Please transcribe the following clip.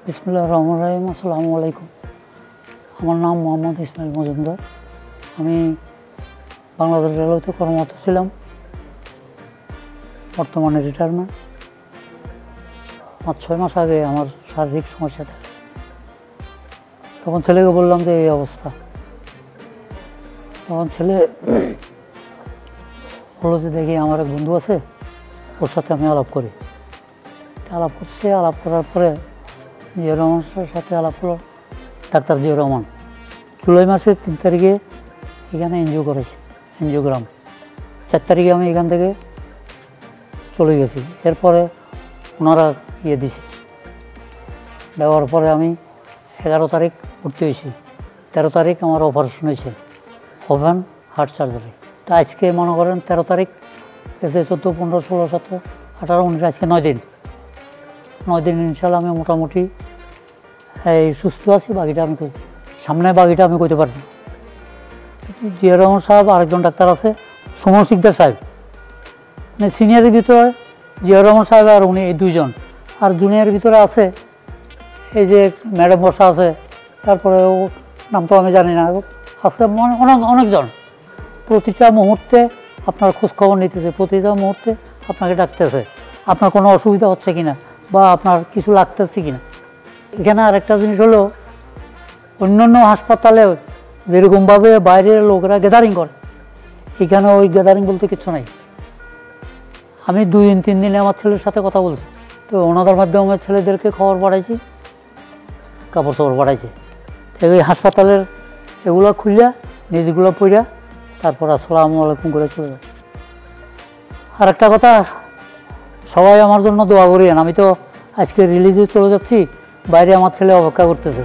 বিসমিল্লাহির রহমানির রহিম। আসসালামু আলাইকুম। আমার নাম মোহাম্মদ ইসমাইল মজুমদার। আমি বাংলাদেশ রেলওয়েতে কর্মরত ছিলাম, বর্তমানে রিটায়ারমেন্ট। 5-6 মাস আগে আমার শারীরিক সমস্যা থাকে, তখন ছেলেকে বললাম যে এই অবস্থা। তখন ছেলে বললো যে দেখি আমার এক বন্ধু আছে, ওর সাথে আমি আলাপ করি। আলাপ করছে, আলাপ করার পরে জিয়া রহমানের সাথে আলাপ হলো। ডাক্তার জিয়া রহমান জুলাই মাসের 3 তারিখে এখানে এনজিও করেছে, এনজিওগ্রাম। 4 তারিখে আমি এখান থেকে চলে গেছি। এরপরে ওনারা দিছে, দেওয়ার পরে আমি 11 তারিখ ভর্তি হয়েছি। 13 তারিখ আমার অপারেশন হয়েছে, ওপেন হার্ট সার্জারি। তো আজকে মনে করেন 13 তারিখ গেছে, 14, 15, 16, 17, 18, 19, আজকে 9 দিন। 9 দিন ইনশাল্লাহ আমি মোটামুটি এই সুস্থ আছি। বাকিটা আমি সামনে বাকিটা আমি করতে পারি। জিয়া রহমান সাহেব, আরেকজন ডাক্তার আছে সুমন সিকদার সাহেব, মানে সিনিয়রের ভিতরে জিয়া রহমান সাহেব আর উনি, এই 2 জন। আর জুনিয়রের ভিতরে আছে এই যে ম্যাডাম বসা আছে, তারপরে ও নাম তো আমি জানি না, আছে অনেকজন। প্রতিটা মুহূর্তে আপনার খোঁজখবর নিতেছে, প্রতিটা মুহূর্তে আপনাকে ডাকতেছে, আপনার কোনো অসুবিধা হচ্ছে কিনা বা আপনার কিছু লাগতেছে কিনা। এখানে আরেকটা জিনিস হলো, অন্যান্য হাসপাতালে যেরকমভাবে বাইরের লোকেরা গ্যাদারিং করে, এখানে ওই গ্যাদারিং বলতে কিছু নাই। আমি 2-3 দিনে আমার ছেলের সাথে কথা বলছি, তো ওনাদের মাধ্যমে আমার ছেলেদেরকে খবর পাঠাইছি, কাপড় চোপড় পাঠাইছি। এই হাসপাতালের এগুলো খুললা নিজগুলো পইরা তারপর আসসালামু আলাইকুম করে চলে যায়। আর একটা কথা, সবাই আমার জন্য দোয়া করিয়েন। আমি তো আজকে রিলিজে চলে যাচ্ছি, বাইরে আমার ছেলে অপেক্ষা করতেছে।